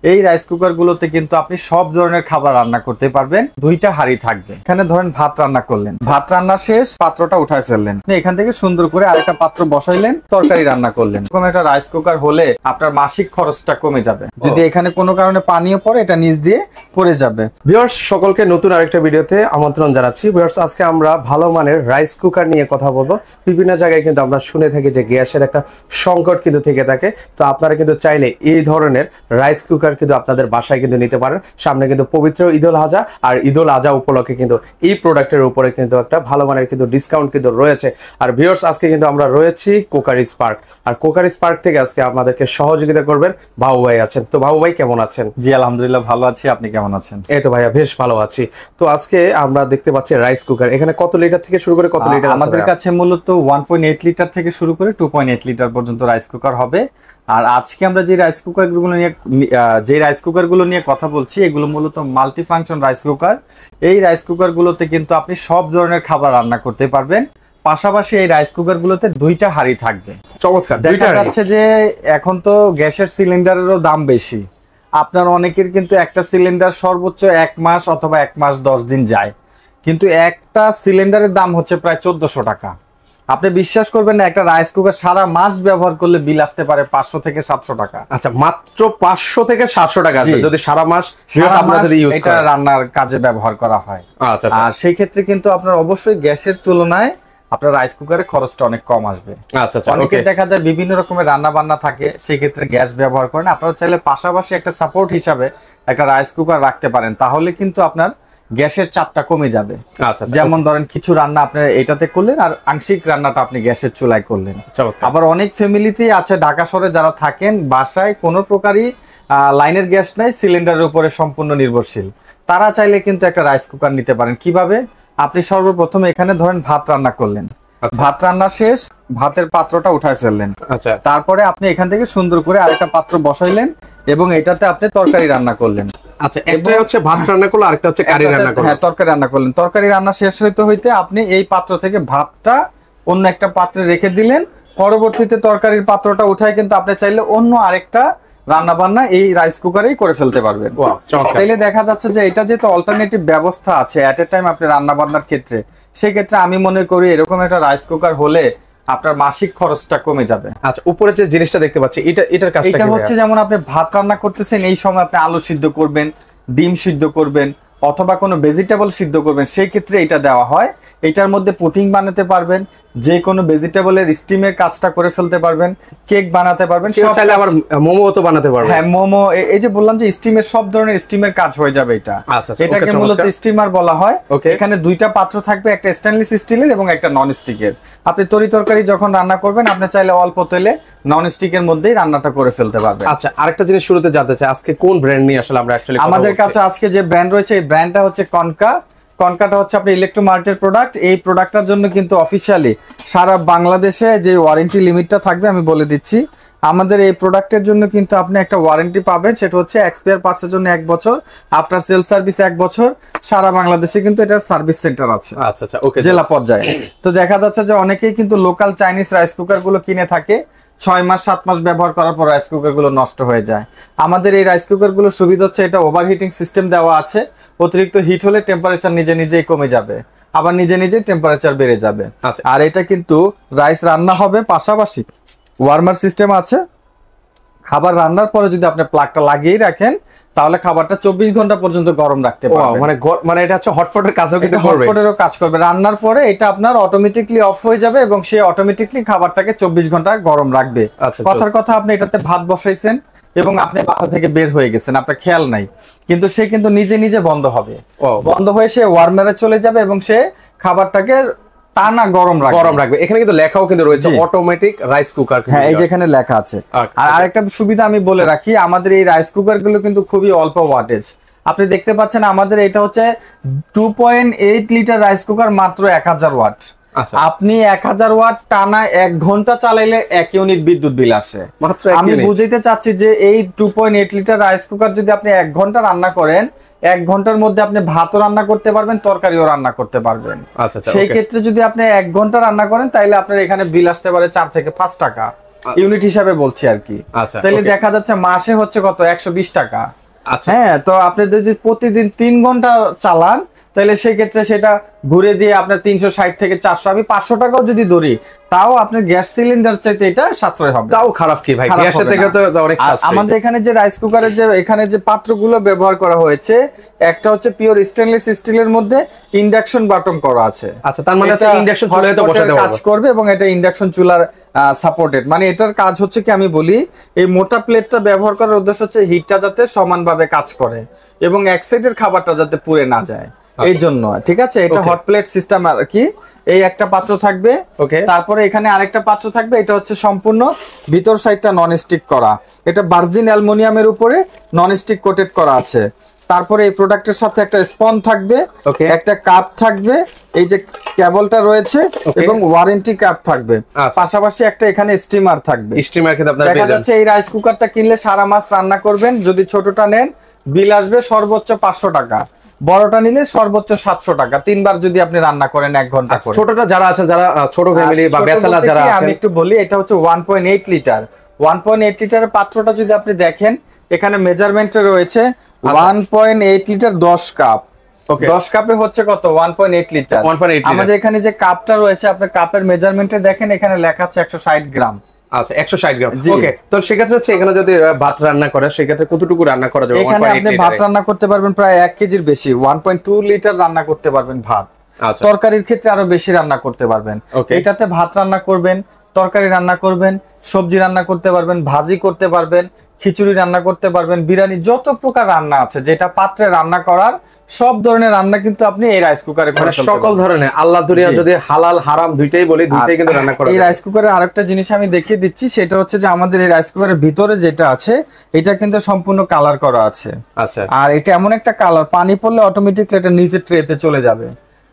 এই rice cooker গুলোতে কিন্তু আপনি সব ধরনের খাবার রান্না করতে পারবেন। দুইটা হাঁড়ি থাকবে। এখানে ধরেন ভাত রান্না করলেন, ভাত রান্না শেষ, পাত্রটা উঠায় ফেললেন, এখান থেকে সুন্দর করে আরেকটা পাত্র বসাইলেন, তরকারি রান্না করলেন। এরকম একটা রাইস কুকার হলে আপনার মাসিক খরচটা কমে যাবে। যদি এখানে কোনো কারণে পানিও পড়ে, এটা নিচ দিয়ে পড়ে যাবে। ভিউয়ার্স, সকলকে নতুন আরেকটা ভিডিওতে আমন্ত্রণ জানাচ্ছি। ভিউয়ার্স, আজকে আমরা ভালো মানের রাইস কুকার নিয়ে কথা বলবো। বিভিন্ন জায়গায় কিন্তু আমরা শুনে থাকি যে গ্যাসের একটা সংকট কিন্তু থেকে থাকে। তো আপনারা কিন্তু চাইলে এই ধরনের রাইস কুকার কিন্তু আপনাদের বাসায় কিন্তু নিতে পারেন। সামনে কিন্তু পবিত্র ঈদুল আজহা, আর ঈদুল আজহা উপলক্ষে কিন্তু এই প্রোডাক্টের উপরে কিন্তু একটা ভালো মানের কিন্তু ডিসকাউন্ট কিন্তু রয়েছে। আর ভিউয়ার্স, আজকে কিন্তু আমরা রয়েছি কুকার স্পার্ক, আর কুকার স্পার্ক থেকে আজকে আমাদেরকে সহযোগিতা করবেন বাবু ভাই আছেন। তো বাবু ভাই কেমন আছেন? জি আলহামদুলিল্লাহ ভালো আছি, আপনি কেমন আছেন? এই তো ভাইয়া বেশ ভালো আছি। তো আজকে আমরা দেখতে পাচ্ছি রাইস কুকার, এখানে কত লিটার থেকে শুরু করে কত লিটার? আমাদের কাছে মূলত 1.8 লিটার থেকে শুরু করে 2.8 লিটার পর্যন্ত রাইস কুকার হবে। আর আজকে আমরা যে রাইস কুকার গুলো নিয়ে কথা বলছি, এগুলো মূলত মাল্টি ফাংশন রাইস কুকার। এই রাইস কুকার গুলোতে কিন্তু আপনি সব ধরনের খাবার রান্না করতে পারবেন। পাশাপাশি এই রাইস কুকার গুলোতে দুইটা হাঁড়ি থাকবে। চমৎকার। দেখা যাচ্ছে যে এখন তো গ্যাসের সিলিন্ডারেরও দাম বেশি। আপনার অনেকের কিন্তু একটা সিলিন্ডার সর্বোচ্চ 1 মাস অথবা 1 মাস 10 দিন যায়, কিন্তু একটা সিলিন্ডারের দাম হচ্ছে প্রায় 1400 টাকা। আপনি বিশ্বাস করবেন না, একটা রাইস কুকার সারা মাস ব্যবহার করলে বিল আসতে পারে 500 থেকে 700 টাকা। আচ্ছা, মাত্র 500 থেকে 700 টাকা যদি সারা মাস এটা রান্নার কাজে ব্যবহার করা হয়। আচ্ছা, আর সেই ক্ষেত্রে কিন্তু আপনার অবশ্যই গ্যাসের তুলনায় আপনার রাইস কুকারের খরচটা অনেক কম আসবে। আচ্ছা, অনেকে দেখা যায় বিভিন্ন রকমের রান্না বান্না থাকে, সেই ক্ষেত্রে গ্যাস ব্যবহার করেন। আপনারা চাইলে পাশাপাশি একটা সাপোর্ট হিসাবে একটা রাইস কুকার রাখতে পারেন, তাহলে কিন্তু আপনার গ্যাসের চাপটা কমে যাবে। আচ্ছা, যেমন ধরেন কিছু রান্না আপনি এটাতে করলেন, আর আংশিক রান্নাটা আপনি গ্যাসের চুলায় করলেন। আবার অনেক ফ্যামিলিতেই আছে, ঢাকা শহরে যারা থাকেন, বাসায় কোনো প্রকারই লাইনের গ্যাস নাই, সিলিন্ডারের উপরে সম্পূর্ণ নির্ভরশীল, তারা চাইলে কিন্তু একটা রাইস কুকার নিতে পারেন। কিভাবে? আপনি সর্বপ্রথম এখানে ধরেন ভাত রান্না করলেন, ভাত রান্না শেষ, ভাতের পাত্রটা উঠায় ফেললেন, আচ্ছা, তারপরে আপনি এখান থেকে সুন্দর করে আরেকটা পাত্র বসাইলেন এবং এটাতে আপনি তরকারি রান্না করলেন। আচ্ছা, একটা হচ্ছে ভাত রান্না করলো, আরেকটা হচ্ছে কারি রান্না করলো। হ্যাঁ, তরকারি রান্না করলেন। তরকারি রান্না শেষ হইতে হইতে আপনি এই পাত্র থেকে ভাতটা অন্য একটা পাত্রে রেখে দিলেন। পরবর্তীতে তরকারির পাত্রটা উঠায় কিন্তু আপনি চাইলে অন্য আরেকটা রান্না বান্না এই রাইস কুকারেই করে ফেলতে পারবেন। তাইলে দেখা যাচ্ছে যে এটা যেহেতু অল্টারনেটিভ ব্যবস্থা আছে এট এ টাইম আপনি রান্না বান্নার ক্ষেত্রে, সেই ক্ষেত্রে আমি মনে করি এরকম একটা রাইস কুকার হলে আপনার মাসিক খরচটা কমে যাবে। আচ্ছা, উপরে যে জিনিসটা দেখতে পাচ্ছি, এটার কাজটা এটা হচ্ছে যেমন আপনি ভাত রান্না করতেছেন, এই সময় আপনি আলু সিদ্ধ করবেন, ডিম সিদ্ধ করবেন, অথবা কোনো ভেজিটেবল সিদ্ধ করবেন, সেই ক্ষেত্রে এটা দেওয়া হয়। এটার মধ্যে পুডিং বানাতে পারবেন, যে কোনো ভেজিটেবলের স্টিমের কাজটা করে ফেলতে পারবেন, কেক বানাতে পারবেন, সব চাইলে আবার মোমো তো বানাতে পারবেন। হ্যাঁ, মোমো, এই যে বললাম যে স্টিমের সব ধরনের স্টিমের কাজ হয়ে যাবে এটা। এটাকে মূলত স্টিমার বলা হয়। এখানে দুইটা পাত্র থাকবে, একটা স্টেনলেস স্টিলের এবং একটা নন স্টিকের। আপনি তরি তরকারি যখন রান্না করবেন, আপনি চাইলে অল্প তেলে নন স্টিকের মধ্যেই রান্নাটা করে ফেলতে পারবেন। আচ্ছা, আরেকটা জিনিস শুরুতে জানতে চাই, আজকে কোন ব্র্যান্ড নিয়ে আসলে আমরা অ্যাকচুয়ালি আমাদের কাছে আজকে যে ব্র্যান্ড রয়েছে, এই ব্র্যান্ডটা হচ্ছে কনকা। কনকাটা হচ্ছে আপনার ইলেকট্রোমার্টের প্রোডাক্ট। এই প্রোডাক্টটার জন্য কিন্তু অফিসিয়ালি সারা বাংলাদেশে যে ওয়ারেন্টি লিমিটটা থাকবে আমি বলে দিচ্ছি। আমাদের এই প্রোডাক্টের জন্য কিন্তু আপনি একটা ওয়ারেন্টি পাবেন, সেটা হচ্ছে এক্সপায়ার পার্টসের জন্য 1 বছর, আফটার সেল সার্ভিস 1 বছর। সারা বাংলাদেশে কিন্তু এটা সার্ভিস সেন্টার আছে। আচ্ছা, আচ্ছা, ওকে, জেলা পর্যায়ে। তো দেখা যাচ্ছে যে অনেকেই কিন্তু লোকাল চাইনিজ রাইস কুকার গুলো কিনে থাকে, 6 মাস 7 মাস ব্যবহার করার পর রাইস কুকার গুলো নষ্ট হয়ে যায়। আমাদের এই রাইস কুকার গুলো সুবিধা হচ্ছে এটা ওভারহিটিং সিস্টেম দেওয়া আছে। অতিরিক্ত হিট হলে টেম্পারেচার নিজে নিজেই কমে যাবে, আবার নিজে নিজেই টেম্পারেচার বেড়ে যাবে। আর এটা কিন্তু রাইস রান্না হবে, পাশাপাশি ওয়ার্মার সিস্টেম আছে। খাবার রান্নার পরে যদি আপনি প্লাগটা লাগিয়ে রাখেন, তাহলে খাবারটা 24 ঘন্টা পর্যন্ত গরম রাখতে পারবেন। মানে এটা হচ্ছে হটপটের কাজও কিন্তু করবে। হটপটেরও কাজ করবে। রান্নার পরে এটা আপনার অটোমেটিকলি অফ হয়ে যাবে এবং সে অটোমেটিকলি খাবারটাকে 24 ঘন্টা গরম রাখবে। কথার কথা, আপনি এটাতে ভাত বসাইছেন এবং আপনি বাসা থেকে বের হয়ে গেছেন, আপনার খেয়াল নাই, কিন্তু সে কিন্তু নিজে নিজে বন্ধ হবে। বন্ধ হয়ে সে ওয়ার্মারে চলে যাবে এবং সে খাবারটাকে টানা গরম রাখবে। এখানে কিন্তু লেখাও কিন্তু রয়েছে অটোমেটিক রাইস কুকার। হ্যাঁ, এই যে এখানে লেখা আছে। আর আরেকটা সুবিধা আমি বলে রাখি, আমাদের এই রাইস কুকার গুলো কিন্তু খুবই অল্প ওয়াটেজ। আপনি দেখতে পাচ্ছেন আমাদের এটা হচ্ছে 2.8 লিটার রাইস কুকার, মাত্র 1000 ওয়াট। আপনি 1000 ওয়াট টানা 1 ঘন্টা চালাইলে 1 ইউনিট বিদ্যুৎ বিল আসে। আমি বুঝাইতে চাচ্ছি যে এই 2.8 লিটার রাইস কুকার যদি আপনি 1 ঘন্টা রান্না করেন, 1 ঘন্টার মধ্যে আপনি ভাতও রান্না করতে পারবেন, তরকারিও রান্না করতে পারবেন। সেই ক্ষেত্রে যদি আপনি 1 ঘন্টা রান্না করেন, তাইলে আপনার এখানে বিল আসতে পারে 4 থেকে 5 টাকা। ইউনিট হিসাবে বলছি আর কি। আচ্ছা, তাহলে okay. দেখা যাচ্ছে মাসে হচ্ছে কত 120 টাকা। আচ্ছা হ্যাঁ, তো আপনি যদি প্রতিদিন 3 ঘন্টা চালান তাহলে সেই ক্ষেত্রে সেটা ঘুরে দিয়ে আপনার 360 থেকে 400, আমি 500 টাকাও যদি ধরি তাও আপনার গ্যাস সিলিন্ডার চাইতে এটা সাশ্রয় হবে। তাও খারাপ কি ভাই, খারাপ গ্যাসের হবে থেকে না। তো অনেক আর সাশ্রয়ী। আমাদের এখানে যে রাইস কুকারের যে এখানে যে পাত্রগুলো ব্যবহার করা হয়েছে, একটা হচ্ছে পিওর স্টেনলেস স্টিলের মধ্যে ইন্ডাকশন বাটন করা আছে। আচ্ছা, তার মানে এটা ইন্ডাকশন চুলায় তো বসাতে কাজ পারবো। করবে এবং এটা ইন্ডাকশন চুলার সাপোর্টেড। মানে এটার কাজ হচ্ছে কি, আমি বলি এই মোটা প্লেটটা ব্যবহার করার উদ্দেশ্য হচ্ছে হিটটা যাতে সমানভাবে কাজ করে এবং এক সাইডের খাবারটা যাতে পুড়ে না যায়, এই জন্য। ঠিক আছে, এটা হট প্লেট সিস্টেম আর কি। এই একটা পাত্র থাকবে, ওকে। তারপরে এখানে আরেকটা পাত্র থাকবে, এটা হচ্ছে সম্পূর্ণ ভিতর সাইডটা নন স্টিক করা, এটা ভার্জিন অ্যালুমিনিয়ামের উপরে নন স্টিক কোটেড করা আছে। তারপরে এই প্রোডাক্টের সাথে একটা স্পন থাকবে, একটা কাপ থাকবে, এই যে কেবলটা রয়েছে এবং ওয়ারেন্টি কার্ড থাকবে, পাশাপাশি একটা এখানে স্টিমার থাকবে। স্টিমার কিন্তু আপনারা দেখা যাচ্ছে এই রাইস কুকারটা কিনলে সারা মাস রান্না করবেন। যদি ছোটটা নেন বিল আসবে সর্বোচ্চ 500 টাকা, বড়টা নিলে সর্বোচ্চ 700 টাকা, 3 বার যদি আপনি রান্না করেন 1 ঘন্টা করে। ছোটটা যারা আছেন, যারা ছোট ফ্যামিলি বা ব্যাচেলর যারা আছেন, আমি একটু বলি, এটা হচ্ছে 1.8 লিটার। 1.8 লিটারের পাত্রটা যদি আপনি দেখেন, এখানে মেজারমেন্টে রয়েছে 1.8 লিটার 10 কাপ। 10 কাপে হচ্ছে কত 1.8 লিটার। আমাদের এখানে যে কাপটা রয়েছে, আপনার কাপের মেজারমেন্টে দেখেন, এখানে লেখা আছে 160 গ্রাম। আচ্ছা, 160 গ্রাম। ওকে, তো সেক্ষেত্রে হচ্ছে এখানে যদি ভাত রান্না করে সেক্ষেত্রে কতটুকু রান্না করা যাবে? এখানে আপনি ভাত রান্না করতে পারবেন প্রায় 1 কেজির বেশি, 1.2 লিটার রান্না করতে পারবেন ভাত। তরকারির ক্ষেত্রে আরো বেশি রান্না করতে পারবেন। এটাতে ভাত রান্না করবেন, তরকারি রান্না করবেন, সবজি রান্না করতে পারবেন, ভাজি করতে পারবেন, খিচুড়ি রান্না করতে পারবেন, বিরিয়ানি, যত প্রকার রান্না আছে যেটা পাত্রে রান্না করার, সব ধরনের রান্না কিন্তু আপনি এই রাইস কুকারে করে ফেলতে পারবেন। সকল ধরনের, আল্লাহ দুনিয়া যদি হালাল হারাম দুইটাই বলি, দুইটাই কিন্তু রান্না করা যায়। এই রাইস কুকারে আরেকটা জিনিস আমি দেখিয়ে দিচ্ছি, সেটা হচ্ছে যে আমাদের এই রাইস কুকারের ভিতরে যেটা আছে এটা কিন্তু সম্পূর্ণ কালার করা আছে। আচ্ছা, আর এটা এমন একটা কালার, পানি পড়লে অটোমেটিকলি এটা নিচে ট্রেতে চলে যাবে।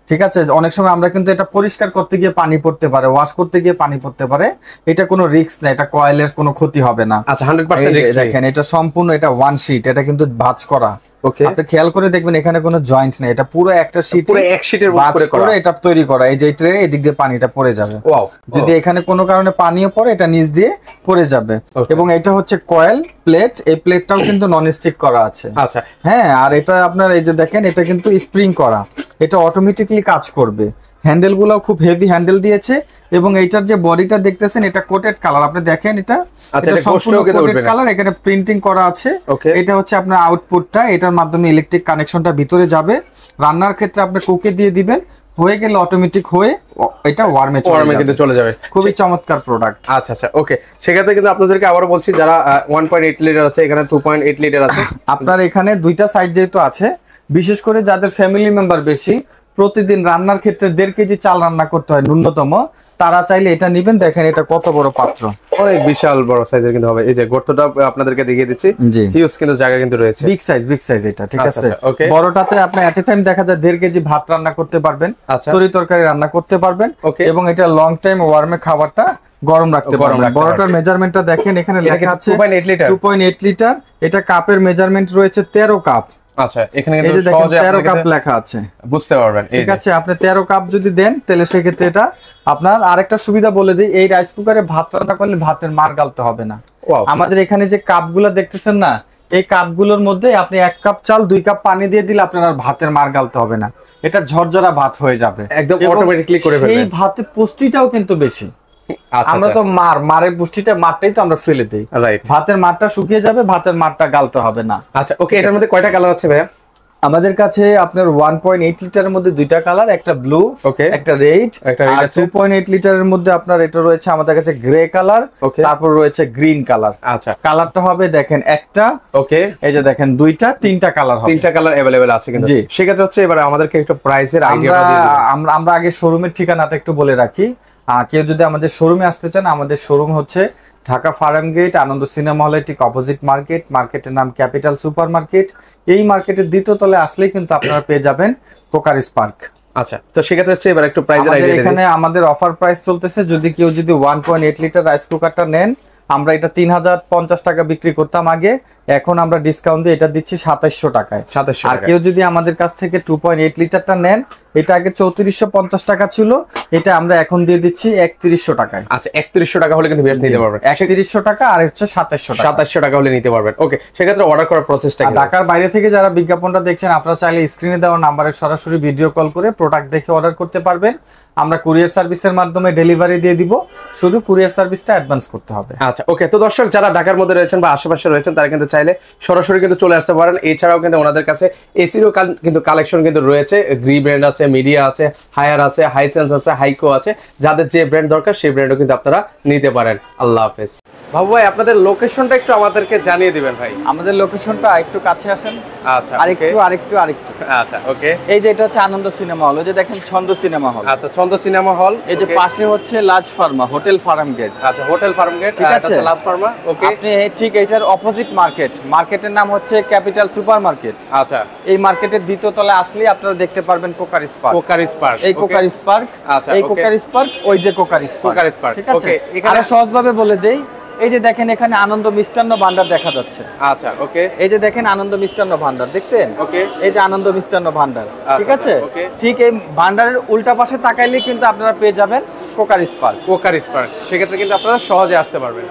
ঠিক আছে, অনেক সময় আমরা কিন্তু এটা পরিষ্কার করতে গিয়ে পানি পড়তে পারে, ওয়াশ করতে গিয়ে পানি পড়তে পারে, এটা কোনো রিস্ক না, এটা কয়েলের কোনো ক্ষতি হবে না। আচ্ছা, 100% রিস্ক। দেখেন এটা সম্পূর্ণ, এটা ওয়ান শীট, এটা কিন্তু ভাঁজ করা। ওকে, আপনি খেয়াল করে দেখবেন এখানে কোনো জয়েন্ট নেই, এটা পুরো একটা শীট, পুরো এক শীটের উপরে করা, এটা তৈরি করা। এই যে ট্রে, এদিক দিয়ে পানিটা পড়ে যাবে। ওয়াও, যদি এখানে কোনো কারণে পানিও পড়ে, এটা নিচ দিয়ে পড়ে যাবে। এবং এটা হচ্ছে কয়েল প্লেট, এই প্লেটটাও কিন্তু নন স্টিক করা আছে। আচ্ছা, হ্যাঁ, আর এটা আপনার এই যে দেখেন, এটা কিন্তু স্প্রিং করা, এটা অটোমেটিক্যালি কাজ করবে। হ্যান্ডেল গুলো খুব হেভি হ্যান্ডেল দিয়েছে এবং এইটার যে বডিটা দেখতেছেন এটা কোটেড কালার, আপনি দেখেন এটা সম্পূর্ণ কোটেড কালার, এখানে প্রিন্টিং করা আছে। এটা হচ্ছে আপনার আউটপুটটা, এটার মাধ্যমে ইলেকট্রিক কানেকশনটা ভিতরে যাবে। রান্নার ক্ষেত্রে আপনি কুকে দিয়ে দিবেন, হয়ে গেলে অটোমেটিক হয়ে এটা ওয়ার্মে চলে যাবে। খুবই চমৎকার প্রোডাক্ট। আচ্ছা আচ্ছা, ওকে। সেক্ষেত্রে কিন্তু আপনাদেরকে আবারও বলছি, যারা 1.8 লিটার আছে, এখানে 2.8 লিটার আছে। আপনার এখানে দুইটা সাইজ যেহেতু আছে, বিশেষ করে যাদের ফ্যামিলি মেম্বার বেশি, প্রতিদিন রান্নার ক্ষেত্রে 1.5 কেজি চাল রান্না করতে হয় ন্যূনতম, তারা চাইলে এটা নেবেন। দেখেন এটা কত বড় পাত্র, অনেক বিশাল বড় সাইজের কিন্তু হবে। এই যে গর্তটা আপনাদেরকে দেখিয়ে দিচ্ছি, হিউজ কিন্তু জায়গা কিন্তু রয়েছে, বিগ সাইজ এটা। ঠিক আছে, বড়টাতে আপনি এট এ টাইম দেখা যায় 1.5 কেজি ভাত রান্না করতে পারবেন, তরি তরকারি রান্না করতে পারবেন এবং এটা লং টাইম ওয়ার্মে খাবারটা গরম রাখতে পারবেন। বড়টার মেজারমেন্টটা দেখেন, এখানে লেখা আছে 2.8 লিটার। এটা কাপের মেজারমেন্ট রয়েছে 13 কাপ। আচ্ছা, এখানে কিন্তু সহজে 13 কাপ লেখা আছে, বুঝতে পারবেন। ঠিক আছে, আপনি 13 কাপ যদি দেন তাহলে সেক্ষেত্রে এটা আপনার আরেকটা সুবিধা বলে দিই, এই রাইস কুকারে ভাত রান্না করলে ভাতের মার গালতে হবে না। আমাদের এখানে যে কাপগুলো দেখতেছেন না, এই কাপগুলোর মধ্যে আপনি 1 কাপ চাল 2 কাপ পানি দিয়ে দিলে আপনার আর ভাতের মার গালতে হবে না, এটা ঝরঝরা ভাত হয়ে যাবে একদম অটোমেটিক্যালি করে ফেলবে। এই ভাতের পুষ্টিটাও কিন্তু বেশি। আমরা তো মারের পুষ্টিটা, মারটাই তো আমরা ফেলে দেই, ভাতের মারটা শুকিয়ে যাবে, ভাতের মারটা গালতে হবে না। আচ্ছা, ওকে। এটার মধ্যে কয়টা কালার আছে ভাইয়া? আমাদের কাছে আপনার 1.8 লিটারের মধ্যে 2টা কালার, একটা ব্লু, একটা রেড। আর 2.8 লিটারের মধ্যে আপনার এটা রয়েছে আমাদের কাছে গ্রে কালার, তারপর রয়েছে গ্রিন কালার। আচ্ছা, কালারটা হবে দেখেন একটা, ওকে, এই যে দেখেন 2টা 3টা কালার হবে, 3টা কালার अवेलेबल আছে কিন্তু। জি, সেক্ষেত্রে হচ্ছে এবারে আমাদেরকে একটু প্রাইসের আইডিয়াটা দিয়ে দিন। আমরা আগে শোরুমের ঠিকানাটা একটু বলে রাখি। কেউ যদি আমাদের শোরুমে আসতে চান, আমাদের শোরুম হচ্ছে ঢাকা ফার্ম গেট, আনন্দ সিনেমা হলের ঠিক অপোজিট মার্কেটের নাম ক্যাপিটাল সুপার মার্কেট। এই মার্কেটের দ্বিতীয় তলায় আসলেই কিন্তু আপনারা পেয়ে যাবেন কোকারিস পার্ক। আচ্ছা, তো সেক্ষেত্রে হচ্ছে এবার একটু প্রাইসের আইডিয়া দিন। এখানে আমাদের অফার প্রাইস চলতেছে, যদি কেউ 1.8 লিটার রাইস কুকারটা নেন, আমরা এটা 3050 টাকা বিক্রি করতাম আগে, এখন আমরা ডিসকাউন্ট দিয়ে এটা দিচ্ছি 2700 টাকায়। 2700 আর টাকা। কেউ যদি আমাদের কাছ থেকে 2.8 লিটারটা নেন, এটা আগে 3450 টাকা ছিল, এটা আমরা এখন দিয়ে দিচ্ছি 3100 টাকায়। আচ্ছা 3100 টাকা হলে কিন্তু ভিউয়ার্স নিতে পারবেন। 3100 টাকা আর হচ্ছে 2700 টাকা। 2700 টাকা হলে নিতে পারবেন। ওকে, সেক্ষেত্রে অর্ডার করার প্রসেসটা কি? ঢাকার বাইরে থেকে যারা বিজ্ঞাপনটা দেখছেন, আপনারা চাইলে স্ক্রিনে দেওয়া নাম্বারে সরাসরি ভিডিও কল করে প্রোডাক্ট দেখে অর্ডার করতে পারবেন। আমরা কুরিয়ার সার্ভিসের মাধ্যমে ডেলিভারি দিয়ে দিব, শুধু কুরিয়ার সার্ভিসটা অ্যাডভান্স করতে হবে। আচ্ছা ওকে, তো দর্শক যারা ঢাকার মধ্যে রয়েছেন বা আশেপাশে রয়েছেন তারা কিন্তু চাইলে সরাসরি কিন্তু চলে আসতে পারেন। এছাড়াও কিন্তু ওনাদের কাছে এসিরও কিন্তু কালেকশন কিন্তু রয়েছে। গ্রি ব্র্যান্ড আছে, মিডিয়া আছে, হায়ার আছে, হাইসেন্স আছে, হাইকো আছে। যাদের যে ব্র্যান্ড দরকার সেই ব্র্যান্ডও কিন্তু আপনারা নিতে পারেন। আল্লাহ হাফেজ। বাবু ভাই, আপনাদের লোকেশনটা একটু আমাদেরকে জানিয়ে দিবেন ভাই। আমাদের লোকেশনটা একটু কাছে আসেন। আচ্ছা আরেকটু। আচ্ছা ওকে। এই যে এটা হচ্ছে আনন্দ সিনেমা হল, ওই যে দেখেন ছন্দ সিনেমা হল। আচ্ছা, ছন্দ সিনেমা হল। এই যে পাশে হচ্ছে লাজ ফার্মা, হোটেল ফার্ম গেট। আচ্ছা, হোটেল ফার্ম গেট, ঠিক আছে, লাজ ফার্মা। ওকে, আপনি ঠিক এটার অপোজিট মার্কেটের নাম হচ্ছে ক্যাপিটাল সুপার মার্কেট। আচ্ছা, এই মার্কেটের দ্বিতীয় তলায় আসলে আপনারা দেখতে পারবেন কোকারিস পার্ক। এই ওকে। কোকারিস পার্ক, আচ্ছা, এই ওকে। কোকারিস পার্ক, ওই যে কোকারিস পার্ক। ঠিক আছে, ওকে, এখানে আরো সহজভাবে বলে দেই। এই যে দেখেন এখানে আনন্দ মিষ্টান্ন ভান্ডার দেখা যাচ্ছে। আচ্ছা ওকে। এই যে দেখেন আনন্দ মিষ্টান্ন ভান্ডার দেখছেন? ওকে। এই যে আনন্দ মিষ্টান্ন ভান্ডার, ঠিক আচ্ছা, আছে? ওকে। ঠিক এই ভান্ডারের উল্টা পাশে তাকাইলে কিন্তু আপনারা পেয়ে যাবেন কোকারিস পার্ক। সেক্ষেত্রে কিন্তু আপনারা সহজে আসতে পারবেন।